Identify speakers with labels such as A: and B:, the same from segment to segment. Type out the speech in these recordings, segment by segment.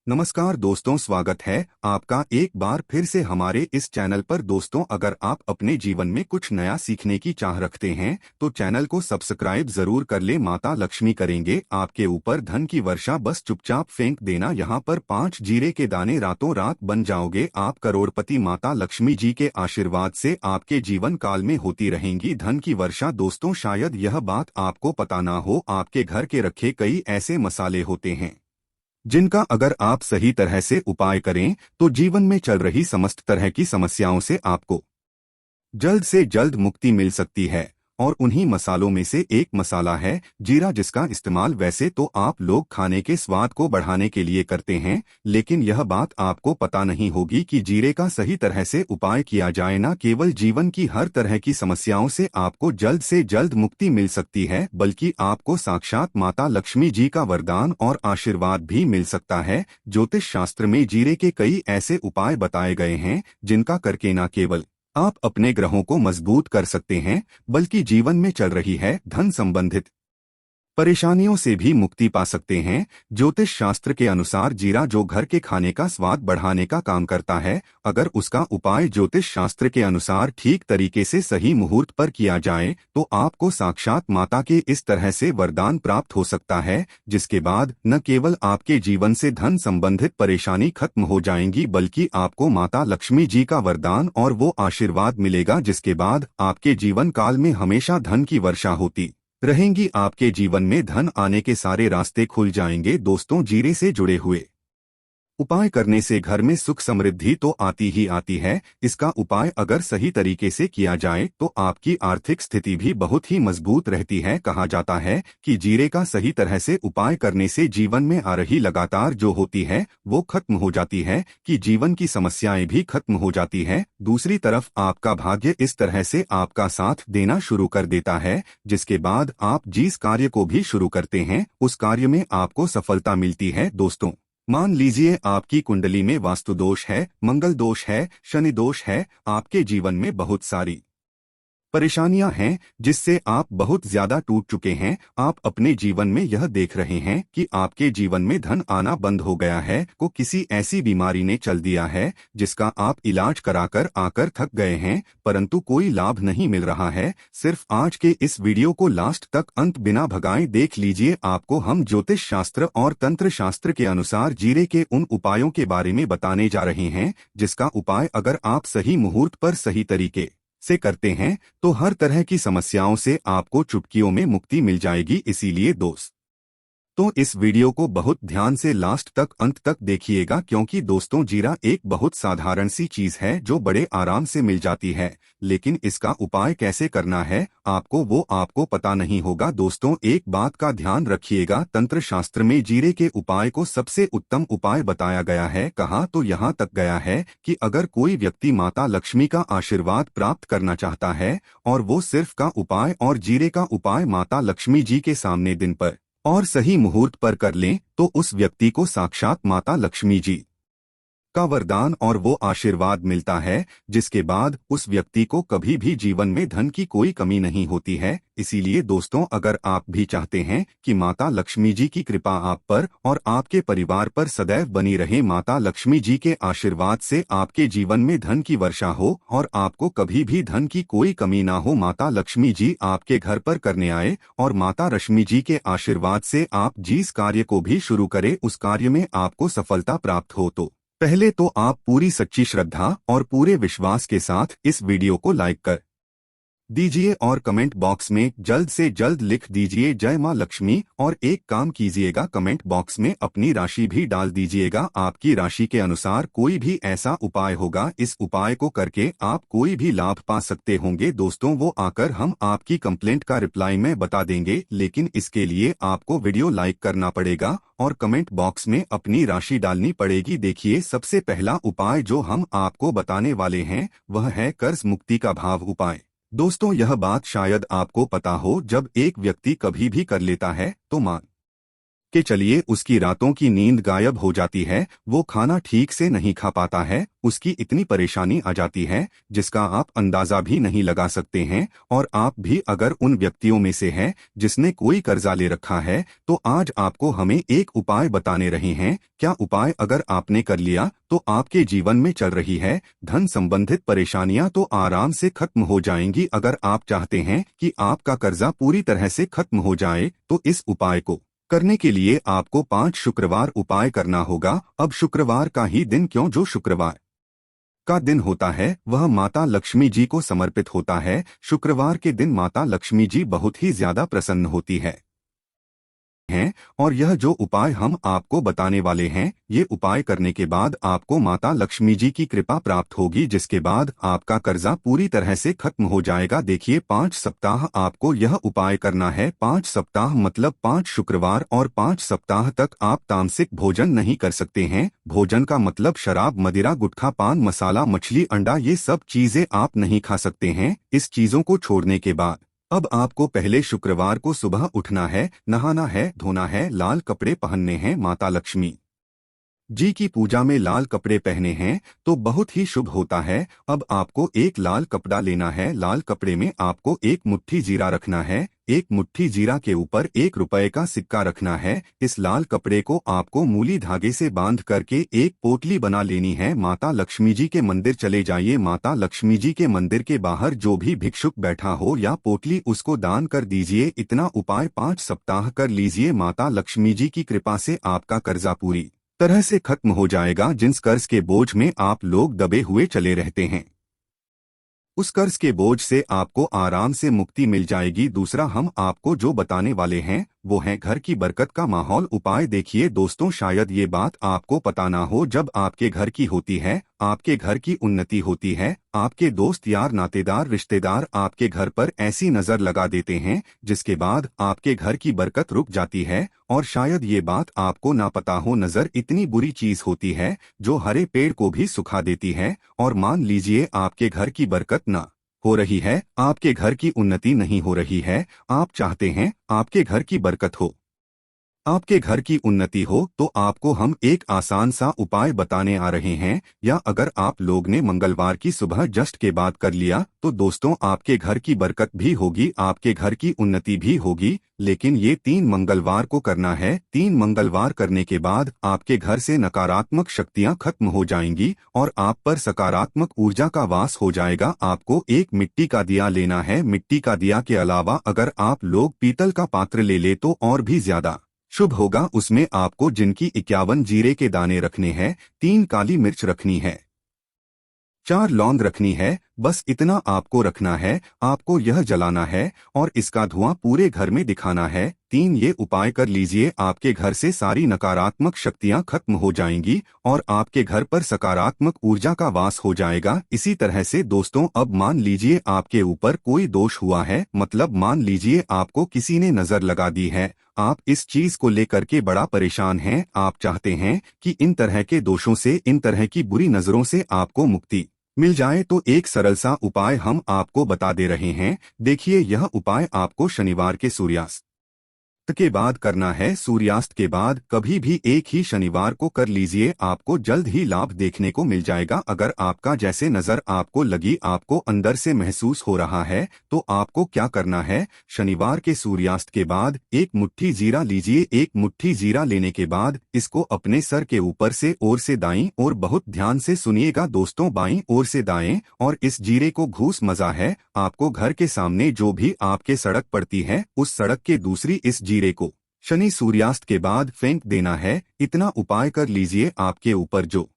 A: नमस्कार दोस्तों, स्वागत है आपका एक बार फिर से हमारे इस चैनल पर। दोस्तों, अगर आप अपने जीवन में कुछ नया सीखने की चाह रखते हैं तो चैनल को सब्सक्राइब जरूर कर ले। माता लक्ष्मी करेंगे आपके ऊपर धन की वर्षा, बस चुपचाप फेंक देना यहाँ पर 5 जीरे के दाने, रातों रात बन जाओगे आप करोड़पति। माता लक्ष्मी जी के आशीर्वाद से आपके जीवन काल में होती रहेंगी धन की वर्षा। दोस्तों, शायद यह बात आपको पता ना हो, आपके घर के रखे कई ऐसे मसाले होते हैं जिनका अगर आप सही तरह से उपाय करें तो जीवन में चल रही समस्त तरह की समस्याओं से आपको जल्द से जल्द मुक्ति मिल सकती है। और उन्हीं मसालों में से एक मसाला है जीरा, जिसका इस्तेमाल वैसे तो आप लोग खाने के स्वाद को बढ़ाने के लिए करते हैं, लेकिन यह बात आपको पता नहीं होगी कि जीरे का सही तरह से उपाय किया जाए ना केवल जीवन की हर तरह की समस्याओं से आपको जल्द से जल्द मुक्ति मिल सकती है, बल्कि आपको साक्षात माता लक्ष्मी जी का वरदान और आशीर्वाद भी मिल सकता है। ज्योतिष शास्त्र में जीरे के कई ऐसे उपाय बताए गए हैं जिनका करके न केवल आप अपने ग्रहों को मजबूत कर सकते हैं, बल्कि जीवन में चल रही है धन संबंधित परेशानियों से भी मुक्ति पा सकते हैं। ज्योतिष शास्त्र के अनुसार जीरा जो घर के खाने का स्वाद बढ़ाने का काम करता है, अगर उसका उपाय ज्योतिष शास्त्र के अनुसार ठीक तरीके से सही मुहूर्त पर किया जाए तो आपको साक्षात माता के इस तरह से वरदान प्राप्त हो सकता है, जिसके बाद न केवल आपके जीवन से धन संबंधित परेशानी खत्म हो जाएंगी, बल्कि आपको माता लक्ष्मी जी का वरदान और वो आशीर्वाद मिलेगा, जिसके बाद आपके जीवन काल में हमेशा धन की वर्षा होती रहेंगी। आपके जीवन में धन आने के सारे रास्ते खुल जाएंगे। दोस्तों, जीरे से जुड़े हुए उपाय करने से घर में सुख समृद्धि तो आती ही आती है, इसका उपाय अगर सही तरीके से किया जाए तो आपकी आर्थिक स्थिति भी बहुत ही मजबूत रहती है। कहा जाता है कि जीरे का सही तरह से उपाय करने से जीवन में आ रही लगातार जो होती है वो खत्म हो जाती है, कि जीवन की समस्याएं भी खत्म हो जाती है। दूसरी तरफ आपका भाग्य इस तरह से आपका साथ देना शुरू कर देता है, जिसके बाद आप जिस कार्य को भी शुरू करते हैं उस कार्य में आपको सफलता मिलती है। दोस्तों, मान लीजिए आपकी कुंडली में वास्तु दोष है, मंगल दोष है, शनि दोष है, आपके जीवन में बहुत सारी परेशानियां हैं जिससे आप बहुत ज्यादा टूट चुके हैं। आप अपने जीवन में यह देख रहे हैं कि आपके जीवन में धन आना बंद हो गया है, को किसी ऐसी बीमारी ने चल दिया है जिसका आप इलाज कराकर आकर थक गए हैं, परंतु कोई लाभ नहीं मिल रहा है। सिर्फ आज के इस वीडियो को लास्ट तक अंत बिना भगाए देख लीजिए। आपको हम ज्योतिष शास्त्र और तंत्र शास्त्र के अनुसार जीरे के उन उपायों के बारे में बताने जा रहे हैं जिसका उपाय अगर आप सही मुहूर्त पर सही तरीके से करते हैं तो हर तरह की समस्याओं से आपको चुटकियों में मुक्ति मिल जाएगी। इसीलिए दोस्त तो इस वीडियो को बहुत ध्यान से लास्ट तक अंत तक देखिएगा, क्योंकि दोस्तों जीरा एक बहुत साधारण सी चीज है जो बड़े आराम से मिल जाती है, लेकिन इसका उपाय कैसे करना है आपको पता नहीं होगा। दोस्तों, एक बात का ध्यान रखिएगा, तंत्र शास्त्र में जीरे के उपाय को सबसे उत्तम उपाय बताया गया है। कहा तो यहाँ तक गया है कि अगर कोई व्यक्ति माता लक्ष्मी का आशीर्वाद प्राप्त करना चाहता है और वो सिर्फ का उपाय और जीरे का उपाय माता लक्ष्मी जी के सामने दिन पर और सही मुहूर्त पर कर लें तो उस व्यक्ति को साक्षात माता लक्ष्मी जी का वरदान और वो आशीर्वाद मिलता है, जिसके बाद उस व्यक्ति को कभी भी जीवन में धन की कोई कमी नहीं होती है। इसीलिए दोस्तों, अगर आप भी चाहते हैं कि माता लक्ष्मी जी की कृपा आप पर और आपके परिवार पर सदैव बनी रहे, माता लक्ष्मी जी के आशीर्वाद से आपके जीवन में धन की वर्षा हो और आपको कभी भी धन की कोई कमी ना हो, माता लक्ष्मी जी आपके घर पर करने आए और माता लक्ष्मी जी के आशीर्वाद से आप जिस कार्य को भी शुरू करें उस कार्य में आपको सफलता प्राप्त हो, तो पहले तो आप पूरी सच्ची श्रद्धा और पूरे विश्वास के साथ इस वीडियो को लाइक कर दीजिए और कमेंट बॉक्स में जल्द से जल्द लिख दीजिए जय मां लक्ष्मी। और एक काम कीजिएगा, कमेंट बॉक्स में अपनी राशि भी डाल दीजिएगा। आपकी राशि के अनुसार कोई भी ऐसा उपाय होगा, इस उपाय को करके आप कोई भी लाभ पा सकते होंगे। दोस्तों, वो आकर हम आपकी कंप्लेंट का रिप्लाई में बता देंगे, लेकिन इसके लिए आपको वीडियो लाइक करना पड़ेगा और कमेंट बॉक्स में अपनी राशि डालनी पड़ेगी। देखिए, सबसे पहला उपाय जो हम आपको बताने वाले हैं वह है कर्ज मुक्ति का भाव उपाय। दोस्तों, यह बात शायद आपको पता हो, जब एक व्यक्ति कभी भी कर लेता है तो मान कि चलिए उसकी रातों की नींद गायब हो जाती है, वो खाना ठीक से नहीं खा पाता है, उसकी इतनी परेशानी आ जाती है जिसका आप अंदाजा भी नहीं लगा सकते हैं। और आप भी अगर उन व्यक्तियों में से हैं जिसने कोई कर्जा ले रखा है, तो आज आपको हमें एक उपाय बताने रहे हैं। क्या उपाय अगर आपने कर लिया तो आपके जीवन में चल रही है धन संबंधित परेशानियां तो आराम से खत्म हो जाएंगी। अगर आप चाहते हैं कि आपका कर्जा पूरी तरह से खत्म हो जाए तो इस उपाय को करने के लिए आपको 5 शुक्रवार उपाय करना होगा। अब शुक्रवार का ही दिन क्यों, जो शुक्रवार का दिन होता है वह माता लक्ष्मी जी को समर्पित होता है। शुक्रवार के दिन माता लक्ष्मी जी बहुत ही ज्यादा प्रसन्न होती है हैं। और यह जो उपाय हम आपको बताने वाले हैं, ये उपाय करने के बाद आपको माता लक्ष्मी जी की कृपा प्राप्त होगी, जिसके बाद आपका कर्जा पूरी तरह से खत्म हो जाएगा। देखिए 5 सप्ताह आपको यह उपाय करना है। 5 सप्ताह मतलब 5 शुक्रवार और 5 सप्ताह तक आप तामसिक भोजन नहीं कर सकते हैं। भोजन का मतलब शराब, मदिरा, गुटखा, पान मसाला, मछली, अंडा, ये सब चीजें आप नहीं खा सकते हैं। इस चीजों को छोड़ने के बाद अब आपको पहले शुक्रवार को सुबह उठना है, नहाना है, धोना है, लाल कपड़े पहनने हैं। माता लक्ष्मी जी की पूजा में लाल कपड़े पहने हैं तो बहुत ही शुभ होता है। अब आपको एक लाल कपड़ा लेना है। लाल कपड़े में आपको एक मुट्ठी जीरा रखना है। एक मुट्ठी जीरा के ऊपर 1 रुपए का सिक्का रखना है। इस लाल कपड़े को आपको मूली धागे से बांध करके एक पोटली बना लेनी है। माता लक्ष्मी जी के मंदिर चले जाइए। माता लक्ष्मी जी के मंदिर के बाहर जो भी भिक्षुक बैठा हो या पोटली, उसको दान कर दीजिए। इतना उपाय 5 सप्ताह कर लीजिए। माता लक्ष्मी जी की कृपा से आपका कर्जा पूरी तरह से खत्म हो जाएगा। जिस कर्ज के बोझ में आप लोग दबे हुए चले रहते हैं, उस कर्ज के बोझ से आपको आराम से मुक्ति मिल जाएगी। दूसरा हम आपको जो बताने वाले हैं वो है घर की बरकत का माहौल उपाय। देखिए दोस्तों, शायद ये बात आपको पता ना हो, जब आपके घर की होती है, आपके घर की उन्नति होती है, आपके दोस्त यार नातेदार रिश्तेदार आपके घर पर ऐसी नजर लगा देते हैं जिसके बाद आपके घर की बरकत रुक जाती है। और शायद ये बात आपको ना पता हो, नजर इतनी बुरी चीज होती है जो हरे पेड़ को भी सुखा देती है। और मान लीजिए आपके घर की बरकत ना हो रही है, आपके घर की उन्नति नहीं हो रही है, आप चाहते हैं आपके घर की बरकत हो, आपके घर की उन्नति हो, तो आपको हम एक आसान सा उपाय बताने आ रहे हैं। या अगर आप लोग ने मंगलवार की सुबह जस्ट के बाद कर लिया तो दोस्तों आपके घर की बरकत भी होगी, आपके घर की उन्नति भी होगी। लेकिन ये 3 मंगलवार को करना है। 3 मंगलवार करने के बाद आपके घर से नकारात्मक शक्तियां खत्म हो जाएंगी और आप पर सकारात्मक ऊर्जा का वास हो जाएगा। आपको एक मिट्टी का दिया लेना है। मिट्टी का दिया के अलावा अगर आप लोग पीतल का पात्र ले ले तो और भी ज्यादा शुभ होगा। उसमें आपको जिनकी 51 जीरे के दाने रखने हैं, 3 काली मिर्च रखनी है, 4 लौंग रखनी है। बस इतना आपको रखना है। आपको यह जलाना है और इसका धुआं पूरे घर में दिखाना है। 3 ये उपाय कर लीजिए, आपके घर से सारी नकारात्मक शक्तियां खत्म हो जाएंगी और आपके घर पर सकारात्मक ऊर्जा का वास हो जाएगा। इसी तरह से दोस्तों, अब मान लीजिए आपके ऊपर कोई दोष हुआ है, मतलब मान लीजिए आपको किसी ने नजर लगा दी है, आप इस चीज को लेकर के बड़ा परेशान हैं, आप चाहते हैं कि इन तरह के दोषों से, इन तरह की बुरी नजरों से आपको मुक्ति मिल जाए, तो एक सरल सा उपाय हम आपको बता दे रहे हैं। देखिए यह उपाय आपको शनिवार के सूर्यास्त के बाद करना है। सूर्यास्त के बाद कभी भी एक ही शनिवार को कर लीजिए, आपको जल्द ही लाभ देखने को मिल जाएगा। अगर आपका जैसे नजर आपको लगी, आपको अंदर से महसूस हो रहा है, तो आपको क्या करना है, शनिवार के सूर्यास्त के बाद एक मुट्ठी जीरा लीजिए। एक मुट्ठी जीरा लेने के बाद इसको अपने सर के ऊपर से ओर से दाईं ओर, बहुत ध्यान से सुनिएगा दोस्तों, बाईं ओर से दाएं, और इस जीरे को घूस मजा है। आपको घर के सामने जो भी आपके सड़क पड़ती है, उस सड़क के दूसरी इस जीरे को शनि सूर्यास्त के बाद फेंक देना है। इतना उपाय कर लीजिए, आपके ऊपर जो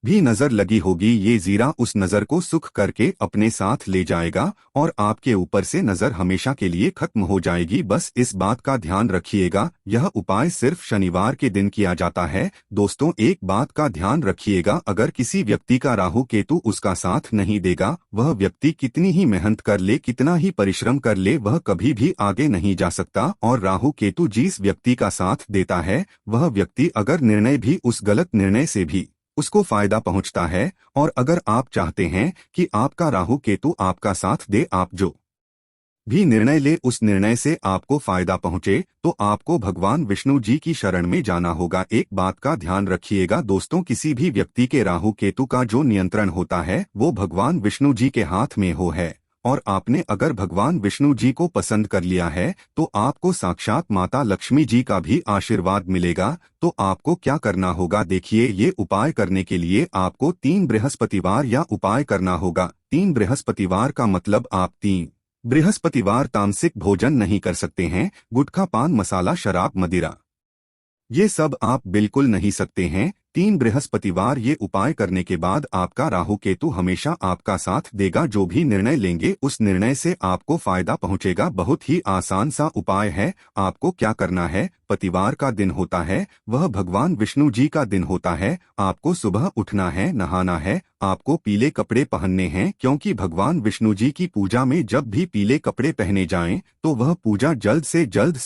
A: भी नजर लगी होगी, ये जीरा उस नजर को सुख करके अपने साथ ले जाएगा और आपके ऊपर से नजर हमेशा के लिए खत्म हो जाएगी। बस इस बात का ध्यान रखिएगा, यह उपाय सिर्फ शनिवार के दिन किया जाता है। दोस्तों एक बात का ध्यान रखिएगा, अगर किसी व्यक्ति का राहु केतु उसका साथ नहीं देगा, वह व्यक्ति कितनी ही मेहनत कर ले, कितना ही परिश्रम कर ले, वह कभी भी आगे नहीं जा सकता। और राहु केतु जिस व्यक्ति का साथ देता है, वह व्यक्ति अगर निर्णय भी उस गलत निर्णय से भी उसको फायदा पहुंचता है। और अगर आप चाहते हैं कि आपका राहु केतु आपका साथ दे, आप जो भी निर्णय ले उस निर्णय से आपको फायदा पहुंचे तो आपको भगवान विष्णु जी की शरण में जाना होगा। एक बात का ध्यान रखिएगा दोस्तों, किसी भी व्यक्ति के राहु केतु का जो नियंत्रण होता है वो भगवान विष्णु जी के हाथ में हो है। और आपने अगर भगवान विष्णु जी को पसंद कर लिया है तो आपको साक्षात माता लक्ष्मी जी का भी आशीर्वाद मिलेगा। तो आपको क्या करना होगा, देखिए ये उपाय करने के लिए आपको 3 बृहस्पतिवार या उपाय करना होगा। 3 बृहस्पतिवार का मतलब आप 3 बृहस्पतिवार तामसिक भोजन नहीं कर सकते हैं। गुटखा, पान मसाला, शराब, मदिरा ये सब आप बिल्कुल नहीं सकते हैं। 3 बृहस्पतिवार ये उपाय करने के बाद आपका राहु केतु हमेशा आपका साथ देगा। जो भी निर्णय लेंगे उस निर्णय से आपको फायदा पहुंचेगा। बहुत ही आसान सा उपाय है। आपको क्या करना है, पतिवार का दिन होता है, वह भगवान विष्णु जी का दिन होता है। आपको सुबह उठना है, नहाना है, आपको पीले कपड़े पहनने हैं, क्योंकि भगवान विष्णु जी की पूजा में जब भी पीले कपड़े पहने जाएं तो वह पूजा जल्द से जल्द